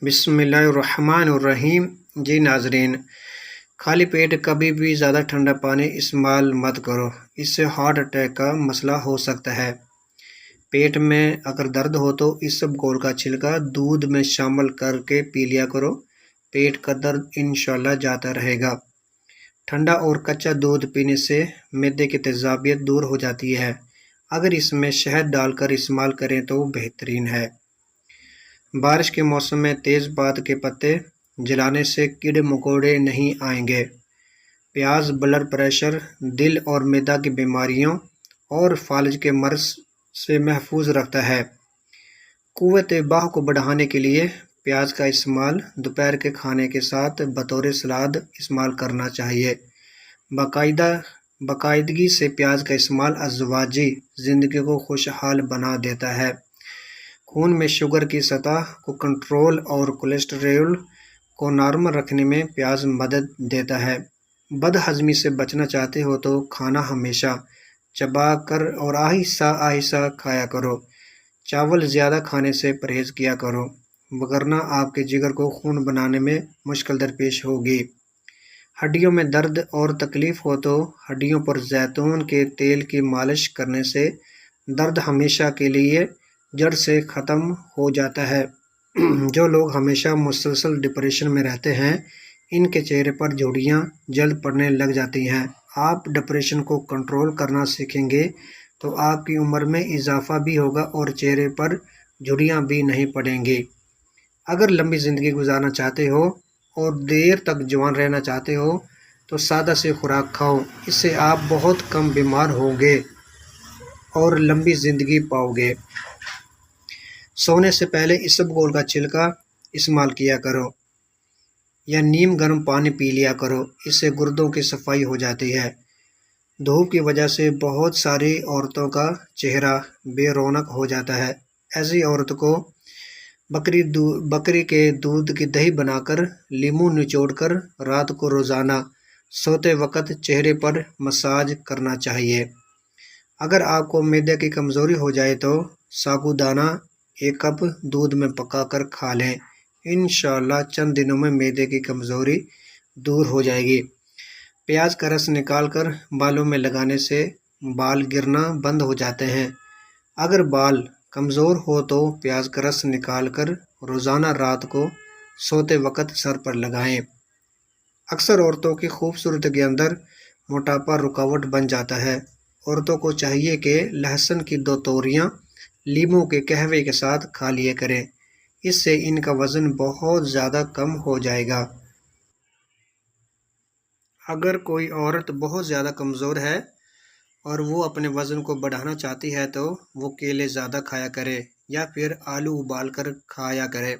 بسم اللہ الرحمن الرحیم۔ جی ناظرین، خالی پیٹ کبھی بھی زیادہ ٹھنڈا پانی استعمال مت کرو، اس سے ہارٹ اٹیک کا مسئلہ ہو سکتا ہے۔ پیٹ میں اگر درد ہو تو اسبگول کا چھلکا دودھ میں شامل کر کے پی لیا کرو، پیٹ کا درد انشاءاللہ جاتا رہے گا۔ ٹھنڈا اور کچا دودھ پینے سے معدے کی تیزابیت دور ہو جاتی ہے، اگر اس میں شہد ڈال کر استعمال کریں تو بہترین ہے۔ بارش کے موسم میں تیز پات کے پتے جلانے سے کیڑے مکوڑے نہیں آئیں گے۔ پیاز بلڈ پریشر، دل اور معدہ کی بیماریوں اور فالج کے مرض سے محفوظ رکھتا ہے۔ قوت باہ کو بڑھانے کے لیے پیاز کا استعمال دوپہر کے کھانے کے ساتھ بطور سلاد استعمال کرنا چاہیے۔ باقاعدگی سے پیاز کا استعمال ازدواجی زندگی کو خوشحال بنا دیتا ہے۔ خون میں شوگر کی سطح کو کنٹرول اور کولیسٹرول کو نارمل رکھنے میں پیاز مدد دیتا ہے۔ بد ہضمی سے بچنا چاہتے ہو تو کھانا ہمیشہ چبا کر اور آہستہ آہستہ کھایا کرو۔ چاول زیادہ کھانے سے پرہیز کیا کرو، وگرنہ آپ کے جگر کو خون بنانے میں مشکل درپیش ہوگی۔ ہڈیوں میں درد اور تکلیف ہو تو ہڈیوں پر زیتون کے تیل کی مالش کرنے سے درد ہمیشہ کے لیے جڑ سے ختم ہو جاتا ہے۔ جو لوگ ہمیشہ مسلسل ڈپریشن میں رہتے ہیں، ان کے چہرے پر جھریاں جلد پڑنے لگ جاتی ہیں۔ آپ ڈپریشن کو کنٹرول کرنا سیکھیں گے تو آپ کی عمر میں اضافہ بھی ہوگا اور چہرے پر جھریاں بھی نہیں پڑیں گی۔ اگر لمبی زندگی گزارنا چاہتے ہو اور دیر تک جوان رہنا چاہتے ہو تو سادہ سی خوراک کھاؤ، اس سے آپ بہت کم بیمار ہوں گے اور لمبی زندگی پاؤ گے۔ سونے سے پہلے اسبگول کا چھلکا استعمال کیا کرو یا نیم گرم پانی پی لیا کرو، اس سے گردوں کی صفائی ہو جاتی ہے۔ دھوپ کی وجہ سے بہت ساری عورتوں کا چہرہ بے رونق ہو جاتا ہے۔ ایسی عورت کو بکری کے دودھ کی دہی بنا کر لیموں نچوڑ کر رات کو روزانہ سوتے وقت چہرے پر مساج کرنا چاہیے۔ اگر آپ کو معدے کی کمزوری ہو جائے تو ساگودانہ 1 کپ دودھ میں پکا کر کھا لیں، انشاءاللہ چند دنوں میں معدے کی کمزوری دور ہو جائے گی۔ پیاز کا رس نکال کر بالوں میں لگانے سے بال گرنا بند ہو جاتے ہیں۔ اگر بال کمزور ہو تو پیاز کا رس نکال کر روزانہ رات کو سوتے وقت سر پر لگائیں۔ اکثر عورتوں کی خوبصورتی کے اندر موٹاپا رکاوٹ بن جاتا ہے۔ عورتوں کو چاہیے کہ لہسن کی 2 توریاں لیموں کے قہوے کے ساتھ کھا لیا کریں، اس سے ان کا وزن بہت زیادہ کم ہو جائے گا۔ اگر کوئی عورت بہت زیادہ کمزور ہے اور وہ اپنے وزن کو بڑھانا چاہتی ہے تو وہ کیلے زیادہ کھایا کرے یا پھر آلو ابال کر کھایا کرے۔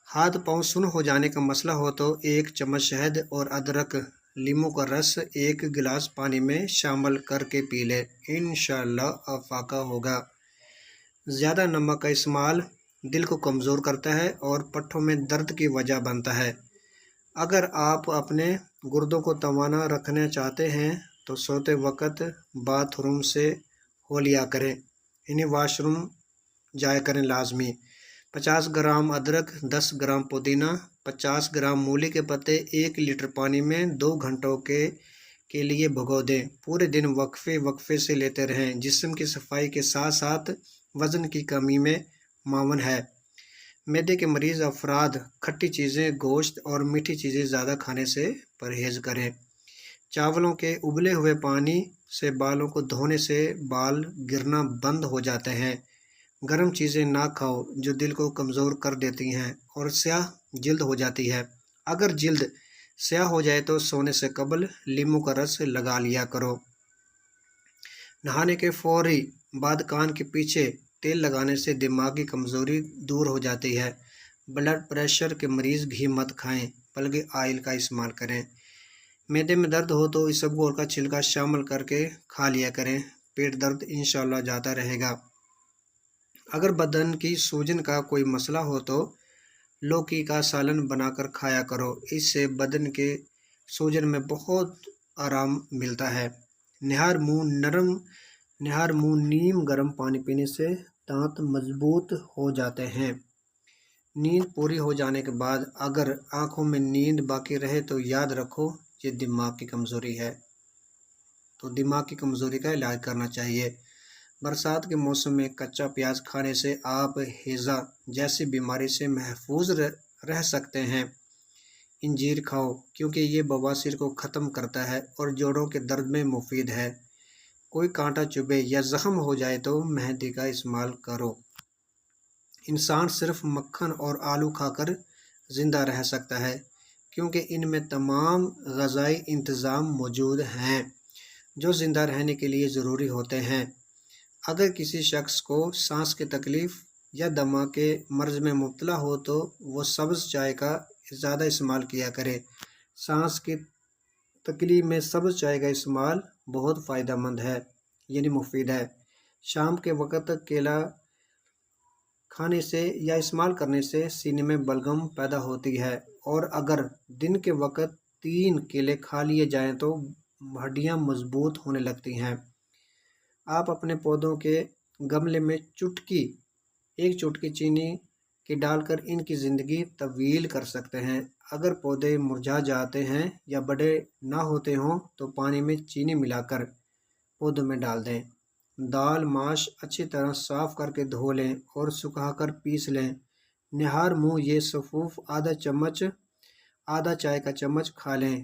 ہاتھ پاؤں سن ہو جانے کا مسئلہ ہو تو 1 چمچ شہد اور ادرک لیموں کا رس 1 گلاس پانی میں شامل کر کے پی لے، انشاءاللہ افاقہ ہوگا۔ زیادہ نمک کا استعمال دل کو کمزور کرتا ہے اور پٹھوں میں درد کی وجہ بنتا ہے۔ اگر آپ اپنے گردوں کو توانا رکھنا چاہتے ہیں تو سوتے وقت باتھ روم سے ہو لیا کریں، یعنی واش روم جایا کریں لازمی۔ 50 گرام ادرک، 10 گرام پودینہ، 50 گرام مولی کے پتے 1 لیٹر پانی میں 2 گھنٹوں کے لیے بھگو دیں۔ پورے دن وقفے سے لیتے رہیں، جسم کی صفائی کے ساتھ ساتھ وزن کی کمی میں معاون ہے۔ معدے کے مریض افراد کھٹی چیزیں، گوشت اور میٹھی چیزیں زیادہ کھانے سے پرہیز کریں۔ چاولوں کے ابلے ہوئے پانی سے بالوں کو دھونے سے بال گرنا بند ہو جاتے ہیں۔ گرم چیزیں نہ کھاؤ جو دل کو کمزور کر دیتی ہیں اور سیاہ جلد ہو جاتی ہے۔ اگر جلد سیاہ ہو جائے تو سونے سے قبل لیموں کا رس لگا لیا کرو۔ نہانے کے فوری بعد کان کے پیچھے تیل لگانے سے دماغی کمزوری دور ہو جاتی ہے۔ بلڈ پریشر کے مریض گھی مت کھائیں بلکہ آئل کا استعمال کریں۔ معدے میں درد ہو تو اسبگول کا چھلکا شامل کر کے کھا لیا کریں، پیٹ درد انشاءاللہ جاتا رہے گا۔ اگر بدن کی سوجن کا کوئی مسئلہ ہو تو لوکی کا سالن بنا کر کھایا کرو، اس سے بدن کے سوجن میں بہت آرام ملتا ہے۔ نہار منہ نیم گرم پانی پینے سے دانت مضبوط ہو جاتے ہیں۔ نیند پوری ہو جانے کے بعد اگر آنکھوں میں نیند باقی رہے تو یاد رکھو یہ دماغ کی کمزوری ہے، تو دماغ کی کمزوری کا علاج کرنا چاہیے۔ برسات کے موسم میں کچا پیاز کھانے سے آپ ہیضہ جیسی بیماری سے محفوظ رہ سکتے ہیں۔ انجیر کھاؤ کیونکہ یہ بواسیر کو ختم کرتا ہے اور جوڑوں کے درد میں مفید ہے۔ کوئی کانٹا چبھے یا زخم ہو جائے تو مہندی کا استعمال کرو۔ انسان صرف مکھن اور آلو کھا کر زندہ رہ سکتا ہے کیونکہ ان میں تمام غذائی انتظام موجود ہیں جو زندہ رہنے کے لیے ضروری ہوتے ہیں۔ اگر کسی شخص کو سانس کی تکلیف یا دمہ کے مرض میں مبتلا ہو تو وہ سبز چائے کا زیادہ استعمال کیا کرے۔ سانس کی تکلیف میں سبز چائے کا استعمال بہت فائدہ مند ہے، یعنی مفید ہے۔ شام کے وقت کیلا کھانے سے یا استعمال کرنے سے سینے میں بلغم پیدا ہوتی ہے، اور اگر دن کے وقت 3 کیلے کھا لیے جائیں تو ہڈیاں مضبوط ہونے لگتی ہیں۔ آپ اپنے پودوں کے گملے میں ایک چٹکی چینی کی ڈال کر ان کی زندگی طویل کر سکتے ہیں۔ اگر پودے مرجھا جاتے ہیں یا بڑے نہ ہوتے ہوں تو پانی میں چینی ملا کر پودوں میں ڈال دیں۔ دال ماش اچھی طرح صاف کر کے دھو لیں اور سکھا کر پیس لیں۔ نہار منہ یہ سفوف آدھا چائے کا چمچ کھا لیں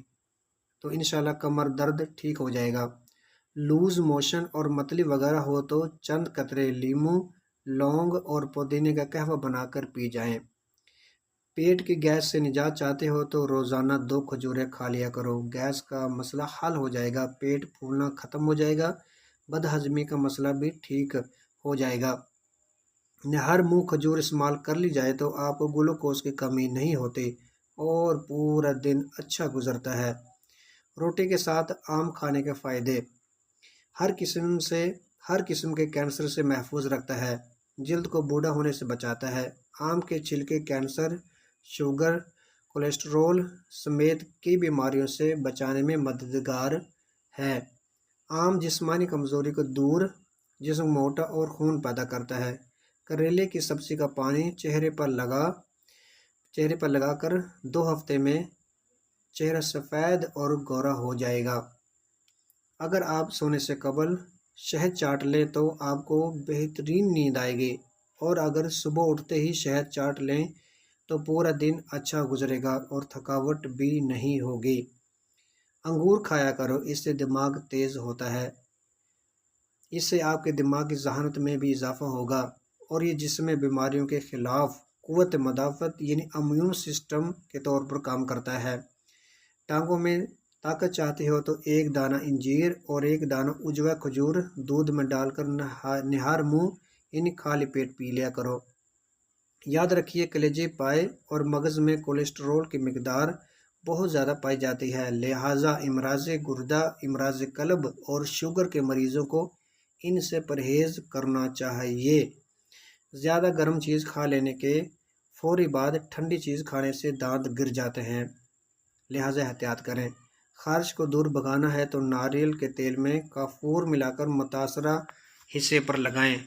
تو انشاءاللہ کمر درد ٹھیک ہو جائے گا۔ لوز موشن اور متلی وغیرہ ہو تو چند قطرے لیموں، لونگ اور پودینے کا قہوہ بنا کر پی جائیں۔ پیٹ کی گیس سے نجات چاہتے ہو تو روزانہ 2 کھجوریں کھا لیا کرو، گیس کا مسئلہ حل ہو جائے گا، پیٹ پھولنا ختم ہو جائے گا، بد ہضمی کا مسئلہ بھی ٹھیک ہو جائے گا۔ ہر منہ کھجور استعمال کر لی جائے تو آپ کو گلوکوز کی کمی نہیں ہوتی اور پورا دن اچھا گزرتا ہے۔ روٹی کے ساتھ آم کھانے کے فائدے: ہر قسم کے کینسر سے محفوظ رکھتا ہے، جلد کو بوڑھا ہونے سے بچاتا ہے۔ آم کے چھلکے کینسر، شوگر، کولیسٹرول سمیت کئی بیماریوں سے بچانے میں مددگار ہے۔ آم جسمانی کمزوری کو دور، جسم موٹا اور خون پیدا کرتا ہے۔ کریلے کی سبزی کا پانی چہرے پر لگا کر 2 ہفتے میں چہرہ سفید اور گورا ہو جائے گا۔ اگر آپ سونے سے قبل شہد چاٹ لیں تو آپ کو بہترین نیند آئے گی، اور اگر صبح اٹھتے ہی شہد چاٹ لیں تو پورا دن اچھا گزرے گا اور تھکاوٹ بھی نہیں ہوگی۔ انگور کھایا کرو، اس سے دماغ تیز ہوتا ہے۔ اس سے آپ کے دماغ کی ذہانت میں بھی اضافہ ہوگا اور یہ جسم میں بیماریوں کے خلاف قوت مدافعت یعنی امیون سسٹم کے طور پر کام کرتا ہے۔ ٹانگوں میں طاقت چاہتے ہو تو 1 دانہ انجیر اور 1 دانہ اجوا کھجور دودھ میں ڈال کر نہار منہ یعنی خالی پیٹ پی لیا کرو۔ یاد رکھیے کلیجے پائے اور مغز میں کولیسٹرول کی مقدار بہت زیادہ پائی جاتی ہے، لہٰذا امراض گردہ، امراض قلب اور شوگر کے مریضوں کو ان سے پرہیز کرنا چاہیے۔ زیادہ گرم چیز کھا لینے کے فوری بعد ٹھنڈی چیز کھانے سے دانت گر جاتے ہیں، لہٰذا احتیاط کریں۔ خارش کو دور بھگانا ہے تو ناریل کے تیل میں کافور ملا کر متاثرہ حصے پر لگائیں۔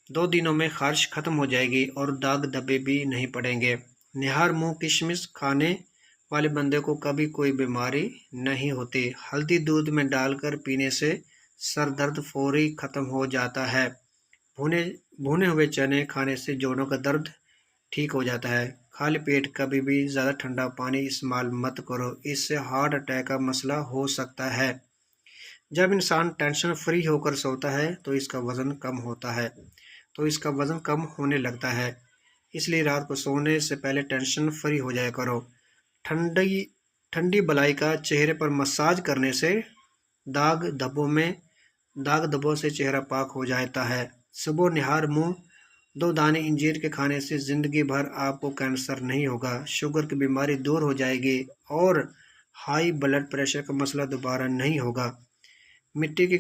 2 دنوں میں خارش ختم ہو جائے گی اور داغ دھبے بھی نہیں پڑیں گے۔ نہار منہ کشمش کھانے والے بندے کو کبھی کوئی بیماری نہیں ہوتی۔ ہلدی دودھ میں ڈال کر پینے سے سر درد فوری ختم ہو جاتا ہے۔ بھنے ہوئے چنے کھانے سے جوڑوں کا درد ٹھیک ہو جاتا ہے۔ خالی پیٹ کبھی بھی زیادہ ٹھنڈا پانی استعمال مت کرو، اس سے ہارٹ اٹیک کا مسئلہ ہو سکتا ہے۔ جب انسان ٹینشن فری ہو کر سوتا ہے تو اس کا وزن کم ہونے لگتا ہے، اس لیے رات کو سونے سے پہلے ٹینشن فری ہو جایا کرو۔ ٹھنڈی بلائی کا چہرے پر مساج کرنے سے داغ دھبوں سے چہرہ پاک ہو جاتا ہے۔ صبح نہار منہ 2 دانے انجیر کے کھانے سے زندگی بھر آپ کو کینسر نہیں ہوگا، شوگر کی بیماری دور ہو جائے گی اور ہائی بلڈ پریشر کا مسئلہ دوبارہ نہیں ہوگا۔ مٹی کی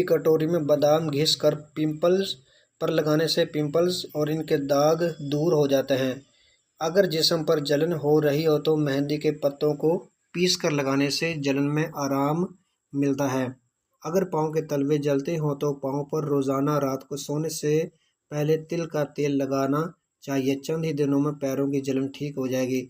کٹوری میں بادام گھس کر پمپلز پر لگانے سے پمپلز اور ان کے داغ دور ہو جاتے ہیں۔ اگر جسم پر جلن ہو رہی ہو تو مہندی کے پتوں کو پیس کر لگانے سے جلن میں آرام ملتا ہے۔ اگر پاؤں کے تلوے جلتے ہوں تو پاؤں پر روزانہ رات کو سونے سے پہلے تل کا تیل لگانا چاہیے۔ چند ہی دنوں میں پیروں کی جلن ٹھیک ہو جائے گی۔